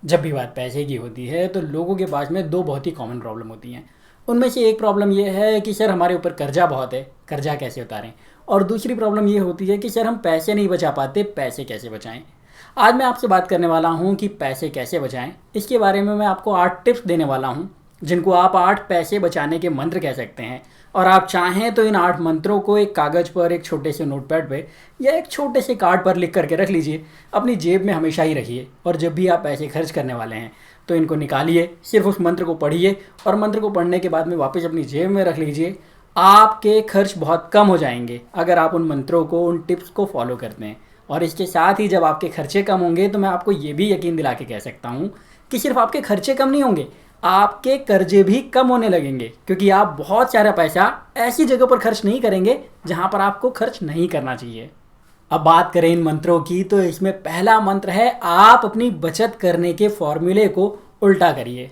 जब भी बात पैसे की होती है तो लोगों के पास में दो बहुत ही कॉमन प्रॉब्लम होती हैं। उनमें से एक प्रॉब्लम ये है कि सर हमारे ऊपर कर्जा बहुत है, कर्जा कैसे उतारें। और दूसरी प्रॉब्लम ये होती है कि सर हम पैसे नहीं बचा पाते, पैसे कैसे बचाएं। आज मैं आपसे बात करने वाला हूँ कि पैसे कैसे बचाएं। इसके बारे में मैं आपको 8 टिप्स देने वाला हूँ जिनको आप 8 पैसे बचाने के मंत्र कह सकते हैं। और आप चाहें तो इन 8 मंत्रों को एक कागज़ पर, एक छोटे से नोटपैड पे या एक छोटे से कार्ड पर लिख करके रख लीजिए। अपनी जेब में हमेशा ही रखिए और जब भी आप पैसे खर्च करने वाले हैं तो इनको निकालिए, सिर्फ उस मंत्र को पढ़िए और मंत्र को पढ़ने के बाद में वापस अपनी जेब में रख लीजिए। आपके खर्च बहुत कम हो जाएंगे अगर आप उन मंत्रों को, उन टिप्स को फॉलो करते हैं। और इसके साथ ही जब आपके खर्चे कम होंगे तो मैं आपको ये भी यकीन दिला के कह सकता हूँ कि सिर्फ आपके खर्चे कम नहीं होंगे, आपके कर्जे भी कम होने लगेंगे, क्योंकि आप बहुत सारा पैसा ऐसी जगह पर खर्च नहीं करेंगे जहाँ पर आपको खर्च नहीं करना चाहिए। अब बात करें इन मंत्रों की तो इसमें पहला मंत्र है, आप अपनी बचत करने के फॉर्मूले को उल्टा करिए।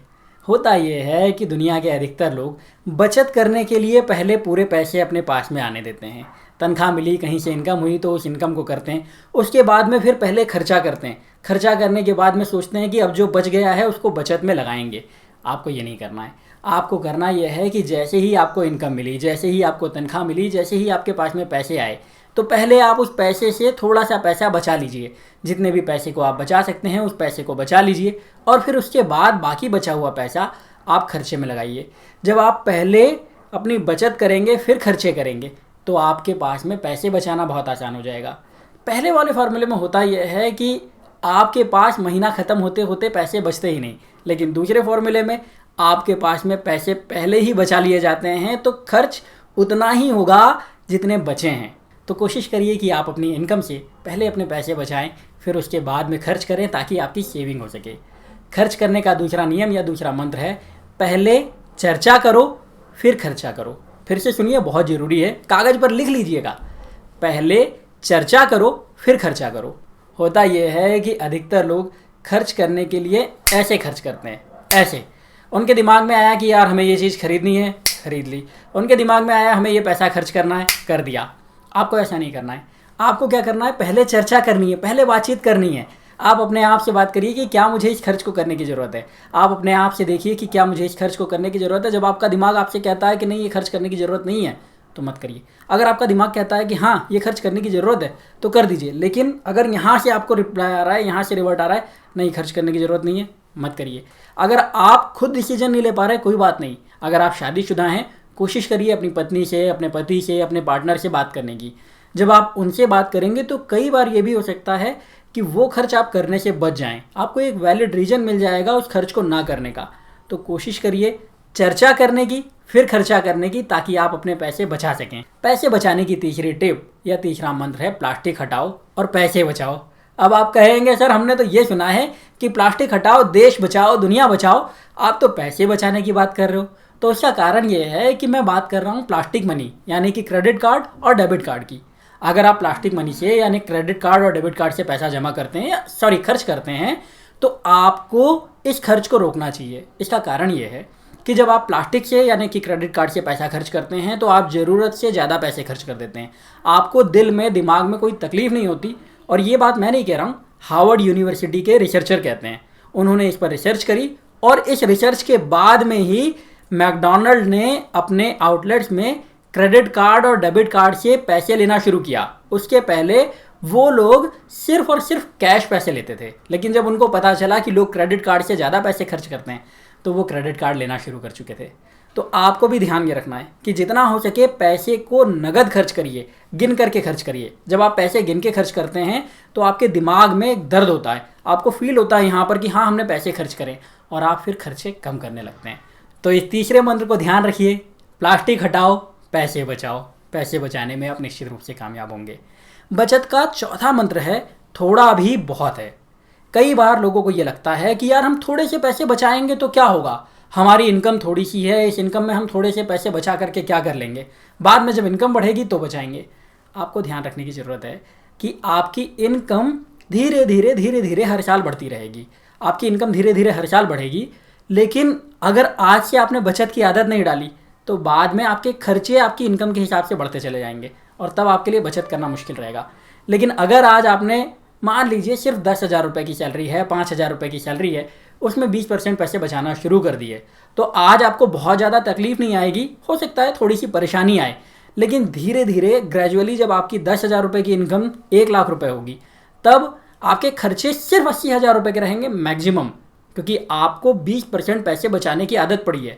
होता यह है कि दुनिया के अधिकतर लोग बचत करने के लिए पहले पूरे पैसे अपने पास में आने देते हैं। तनख्वाह मिली, कहीं से इनकम हुई तो उस इनकम को करते हैं, उसके बाद में फिर पहले खर्चा करते हैं। खर्चा करने के बाद में सोचते हैं कि अब जो बच गया है उसको बचत में लगाएंगे। आपको ये नहीं करना है। आपको करना यह है कि जैसे ही आपको इनकम मिली, जैसे ही आपको तनख्वाह मिली, जैसे ही आपके पास में पैसे आए तो पहले आप उस पैसे से थोड़ा सा पैसा बचा लीजिए। जितने भी पैसे को आप बचा सकते हैं उस पैसे को बचा लीजिए और फिर उसके बाद बाकी बचा हुआ पैसा आप खर्चे में लगाइए। जब आप पहले अपनी बचत करेंगे फिर खर्चे करेंगे तो आपके पास में पैसे बचाना बहुत आसान हो जाएगा। पहले वाले फार्मूले में होता यह है कि आपके पास महीना ख़त्म होते होते पैसे बचते ही नहीं, लेकिन दूसरे फार्मूले में आपके पास में पैसे पहले ही बचा लिए जाते हैं तो खर्च उतना ही होगा जितने बचे हैं। तो कोशिश करिए कि आप अपनी इनकम से पहले अपने पैसे बचाएं, फिर उसके बाद में खर्च करें ताकि आपकी सेविंग हो सके। खर्च करने का दूसरा नियम या दूसरा मंत्र है, पहले चर्चा करो फिर खर्चा करो। फिर से सुनिए, बहुत ज़रूरी है, कागज़ पर लिख लीजिएगा। पहले चर्चा करो फिर खर्चा करो। होता यह है कि अधिकतर लोग खर्च करने के लिए ऐसे खर्च करते हैं, ऐसे। उनके दिमाग में आया कि यार हमें ये चीज़ खरीदनी है, खरीद ली। उनके दिमाग में आया हमें ये पैसा खर्च करना है, कर दिया। आपको ऐसा नहीं करना है। आपको क्या करना है, पहले चर्चा करनी है, पहले बातचीत करनी है। आप अपने आप से बात करिए कि क्या मुझे इस खर्च को करने की ज़रूरत है। आप अपने आप से देखिए कि क्या मुझे इस खर्च को करने की ज़रूरत है। जब आपका दिमाग आपसे कहता है कि नहीं ये खर्च करने की ज़रूरत नहीं है तो मत करिए। अगर आपका दिमाग कहता है कि हाँ ये खर्च करने की ज़रूरत है तो कर दीजिए। लेकिन अगर यहाँ से आपको रिप्लाई आ रहा है, यहाँ से रिवर्ट आ रहा है नहीं खर्च करने की ज़रूरत नहीं है, मत करिए। अगर आप खुद डिसीजन नहीं ले पा रहे कोई बात नहीं। अगर आप शादीशुदा हैं कोशिश करिए अपनी पत्नी से, अपने पति से, अपने पार्टनर से बात करने की। जब आप उनसे बात करेंगे तो कई बार ये भी हो सकता है कि वो खर्च आप करने से बच जाएं। आपको एक वैलिड रीज़न मिल जाएगा उस खर्च को ना करने का। तो कोशिश करिए चर्चा करने की फिर खर्चा करने की ताकि आप अपने पैसे बचा सकें। पैसे बचाने की तीसरी टिप या तीसरा मंत्र है, प्लास्टिक हटाओ और पैसे बचाओ। अब आप कहेंगे सर हमने तो ये सुना है कि प्लास्टिक हटाओ देश बचाओ दुनिया बचाओ, आप तो पैसे बचाने की बात कर रहे हो। तो उसका कारण ये है कि मैं बात कर रहा हूँ प्लास्टिक मनी यानी कि क्रेडिट कार्ड और डेबिट कार्ड की। अगर आप प्लास्टिक मनी से यानी क्रेडिट कार्ड और डेबिट कार्ड से पैसा जमा करते हैं, सॉरी खर्च करते हैं, तो आपको इस खर्च को रोकना चाहिए। इसका कारण ये है कि जब आप प्लास्टिक से यानी कि क्रेडिट कार्ड से पैसा खर्च करते हैं तो आप ज़रूरत से ज़्यादा पैसे खर्च कर देते हैं। आपको दिल में, दिमाग में कोई तकलीफ़ नहीं होती। और ये बात मैं नहीं कह रहा हूँ, हार्वर्ड यूनिवर्सिटी के रिसर्चर कहते हैं। उन्होंने इस पर रिसर्च करी और इस रिसर्च के बाद में ही मैकडोनल्ड ने अपने आउटलेट्स में क्रेडिट कार्ड और डेबिट कार्ड से पैसे लेना शुरू किया। उसके पहले वो लोग सिर्फ और सिर्फ कैश पैसे लेते थे, लेकिन जब उनको पता चला कि लोग क्रेडिट कार्ड से ज़्यादा पैसे खर्च करते हैं तो वो क्रेडिट कार्ड लेना शुरू कर चुके थे। तो आपको भी ध्यान ये रखना है कि जितना हो सके पैसे को नगद खर्च करिए, गिन करके खर्च करिए। जब आप पैसे गिन के खर्च करते हैं तो आपके दिमाग में एक दर्द होता है, आपको फील होता है यहाँ पर कि हाँ हमने पैसे खर्च करें, और आप फिर खर्चे कम करने लगते हैं। तो इस तीसरे मंत्र को ध्यान रखिए, प्लास्टिक हटाओ पैसे बचाओ। पैसे बचाने में आप निश्चित रूप से कामयाब होंगे। बचत का चौथा मंत्र है, थोड़ा भी बहुत है। कई बार लोगों को ये लगता है कि यार हम थोड़े से पैसे बचाएंगे तो क्या होगा, हमारी इनकम थोड़ी सी है, इस इनकम में हम थोड़े से पैसे बचा करके क्या कर लेंगे, बाद में जब इनकम बढ़ेगी तो बचाएंगे। आपको ध्यान रखने की ज़रूरत है कि आपकी इनकम धीरे धीरे हर साल बढ़ती रहेगी। आपकी इनकम धीरे धीरे हर साल बढ़ेगी, लेकिन अगर आज से आपने बचत की आदत नहीं डाली तो बाद में आपके खर्चे आपकी इनकम के हिसाब से बढ़ते चले जाएंगे और तब आपके लिए बचत करना मुश्किल रहेगा। लेकिन अगर आज आपने मान लीजिए सिर्फ 10,000 रुपये की सैलरी है, 5,000 रुपये की सैलरी है, उसमें 20% पैसे बचाना शुरू कर दिए, तो आज आपको बहुत ज़्यादा तकलीफ नहीं आएगी। हो सकता है थोड़ी सी परेशानी आए, लेकिन धीरे धीरे ग्रेजुअली जब आपकी 10,000 रुपये की इनकम 1,00,000 रुपये होगी, तब आपके खर्चे सिर्फ 80,000 रुपये के रहेंगे मैक्सिमम, क्योंकि आपको 20% पैसे बचाने की आदत पड़ी है।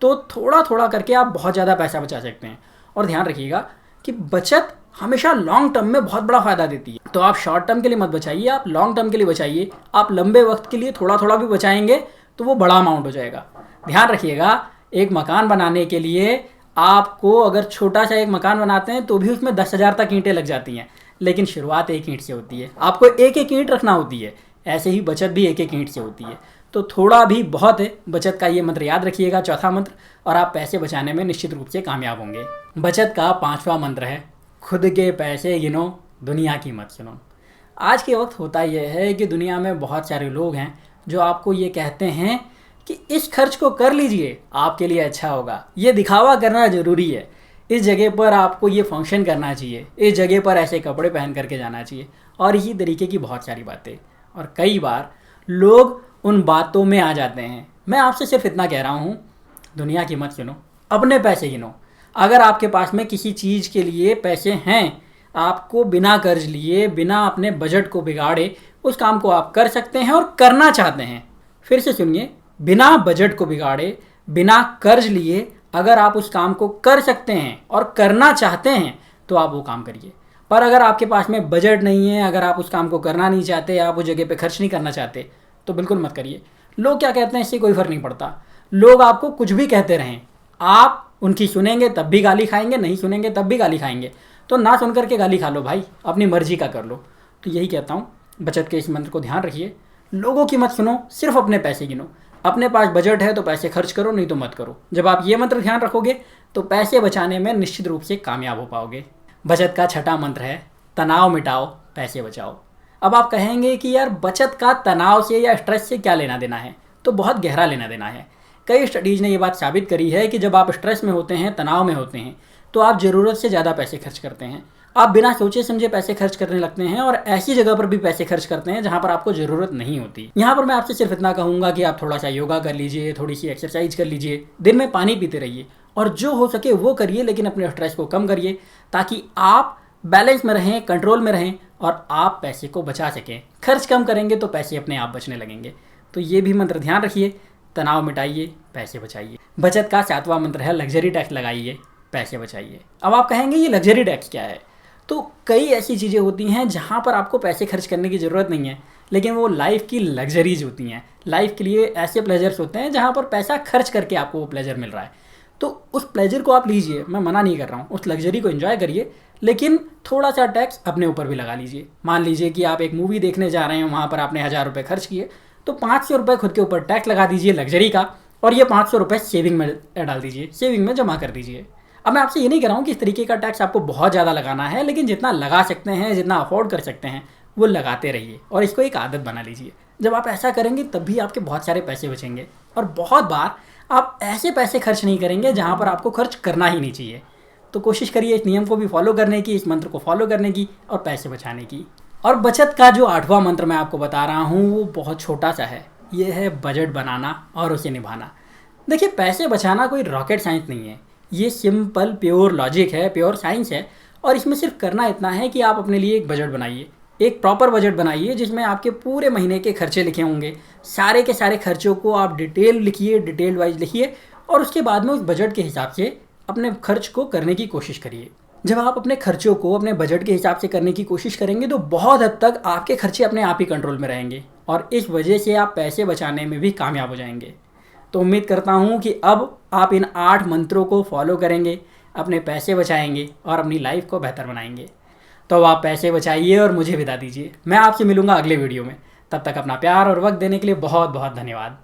तो थोड़ा थोड़ा करके आप बहुत ज़्यादा पैसा बचा सकते हैं। और ध्यान रखिएगा कि बचत हमेशा लॉन्ग टर्म में बहुत बड़ा फ़ायदा देती है। तो आप शॉर्ट टर्म के लिए मत बचाइए, आप लॉन्ग टर्म के लिए बचाइए। आप लंबे वक्त के लिए थोड़ा थोड़ा भी बचाएंगे तो वो बड़ा अमाउंट हो जाएगा। ध्यान रखिएगा, एक मकान बनाने के लिए आपको अगर छोटा सा एक मकान बनाते हैं तो भी उसमें 10,000 तक ईंटें लग जाती हैं, लेकिन शुरुआत एक ईंट से होती है। आपको एक एक ईंट रखना होती है, ऐसे ही बचत भी एक एक ईंट से होती है। तो थोड़ा भी बहुत है, बचत का ये मंत्र याद रखिएगा, चौथा मंत्र, और आप पैसे बचाने में निश्चित रूप से कामयाब होंगे। बचत का 5वां मंत्र है, खुद के पैसे गिनो, दुनिया की मत सुनो। आज के वक्त होता यह है कि दुनिया में बहुत सारे लोग हैं जो आपको ये कहते हैं कि इस खर्च को कर लीजिए, आपके लिए अच्छा होगा, ये दिखावा करना ज़रूरी है, इस जगह पर आपको ये फंक्शन करना चाहिए, इस जगह पर ऐसे कपड़े पहन करके जाना चाहिए, और इसी तरीके की बहुत सारी बातें। और कई बार लोग उन बातों में आ जाते हैं। मैं आपसे सिर्फ इतना कह रहा हूँ, दुनिया की मत सुनो, अपने पैसे गिनो। अगर आपके पास में किसी चीज़ के लिए पैसे हैं, आपको बिना कर्ज लिए, बिना अपने बजट को बिगाड़े उस काम को आप कर सकते हैं और करना चाहते हैं। फिर से सुनिए, बिना बजट को बिगाड़े, बिना कर्ज लिए अगर आप उस काम को कर सकते हैं और करना चाहते हैं तो आप वो काम करिए। पर अगर आपके पास में बजट नहीं है, अगर आप उस काम को करना नहीं चाहते, आप उस जगह पे खर्च नहीं करना चाहते, तो बिल्कुल मत करिए। लोग क्या कहते हैं इससे कोई फ़र्क नहीं पड़ता। लोग आपको कुछ भी कहते रहें, आप उनकी सुनेंगे तब भी गाली खाएंगे, नहीं सुनेंगे तब भी गाली खाएंगे। तो ना सुन करके गाली खा लो भाई, अपनी मर्जी का कर लो। तो यही कहता हूँ, बचत के इस मंत्र को ध्यान रखिए, लोगों की मत सुनो, सिर्फ अपने पैसे गिनो। अपने पास बजट है तो पैसे खर्च करो, नहीं तो मत करो। जब आप ये मंत्र ध्यान रखोगे तो पैसे बचाने में निश्चित रूप से कामयाब हो पाओगे। बचत का 6वां मंत्र है, तनाव मिटाओ, पैसे बचाओ। अब आप कहेंगे कि यार बचत का तनाव से या स्ट्रेस से क्या लेना देना है? तो बहुत गहरा लेना देना है। कई स्टडीज़ ने ये बात साबित करी है कि जब आप स्ट्रेस में होते हैं, तनाव में होते हैं, तो आप ज़रूरत से ज़्यादा पैसे खर्च करते हैं। आप बिना सोचे समझे पैसे खर्च करने लगते हैं और ऐसी जगह पर भी पैसे खर्च करते हैं जहाँ पर आपको ज़रूरत नहीं होती। यहाँ पर मैं आपसे सिर्फ इतना कहूँगा कि आप थोड़ा सा योगा कर लीजिए, थोड़ी सी एक्सरसाइज कर लीजिए, दिन में पानी पीते रहिए और जो हो सके वो करिए, लेकिन अपने स्ट्रेस को कम करिए ताकि आप बैलेंस में रहें, कंट्रोल में रहें और आप पैसे को बचा सकें। खर्च कम करेंगे तो पैसे अपने आप बचने लगेंगे। तो ये भी मंत्र ध्यान रखिए, तनाव मिटाइए, पैसे बचाइए। बचत का 7वां मंत्र है, लग्जरी टैक्स लगाइए, पैसे बचाइए। अब आप कहेंगे ये लग्जरी टैक्स क्या है? तो कई ऐसी चीज़ें होती हैं जहाँ पर आपको पैसे खर्च करने की ज़रूरत नहीं है, लेकिन वो लाइफ की लग्जरीज होती हैं। लाइफ के लिए ऐसे प्लेजर्स होते हैं जहाँ पर पैसा खर्च करके आपको वो प्लेजर मिल रहा है। तो उस प्लेजर को आप लीजिए, मैं मना नहीं कर रहा हूँ, उस लग्जरी को एंजॉय करिए, लेकिन थोड़ा सा टैक्स अपने ऊपर भी लगा लीजिए। मान लीजिए कि आप एक मूवी देखने जा रहे हैं, वहाँ पर आपने 1,000 रुपये खर्च किए, तो 500 रुपये खुद के ऊपर टैक्स लगा दीजिए लग्जरी का, और ये 500 रुपये सेविंग में डाल दीजिए, सेविंग में जमा कर दीजिए। अब मैं आपसे ये नहीं कह रहा हूँ कि इस तरीके का टैक्स आपको बहुत ज़्यादा लगाना है, लेकिन जितना लगा सकते हैं, जितना अफोर्ड कर सकते हैं, वो लगाते रहिए और इसको एक आदत बना लीजिए। जब आप ऐसा करेंगे तब भी आपके बहुत सारे पैसे बचेंगे। और बहुत बार आप ऐसे पैसे खर्च नहीं करेंगे जहाँ पर आपको खर्च करना ही नहीं चाहिए। तो कोशिश करिए इस नियम को भी फॉलो करने की, इस मंत्र को फॉलो करने की और पैसे बचाने की। और बचत का जो 8वां मंत्र मैं आपको बता रहा हूँ वो बहुत छोटा सा है, ये है बजट बनाना और उसे निभाना। देखिए, पैसे बचाना कोई रॉकेट साइंस नहीं है, ये सिंपल प्योर लॉजिक है, प्योर साइंस है। और इसमें सिर्फ करना इतना है कि आप अपने लिए एक बजट बनाइए, एक प्रॉपर बजट बनाइए जिसमें आपके पूरे महीने के खर्चे लिखे होंगे। सारे के सारे खर्चों को आप डिटेल लिखिए, डिटेल वाइज लिखिए और उसके बाद में उस बजट के हिसाब से अपने खर्च को करने की कोशिश करिए। जब आप अपने खर्चों को अपने बजट के हिसाब से करने की कोशिश करेंगे तो बहुत हद तक आपके खर्चे अपने आप ही कंट्रोल में रहेंगे और इस वजह से आप पैसे बचाने में भी कामयाब हो जाएंगे। तो उम्मीद करता हूँ कि अब आप इन 8 मंत्रों को फॉलो करेंगे, अपने पैसे बचाएंगे और अपनी लाइफ को बेहतर बनाएंगे। तो अब आप पैसे बचाइए और मुझे विदा दीजिए। मैं आपसे मिलूंगा अगले वीडियो में। तब तक अपना प्यार और वक्त देने के लिए बहुत बहुत धन्यवाद।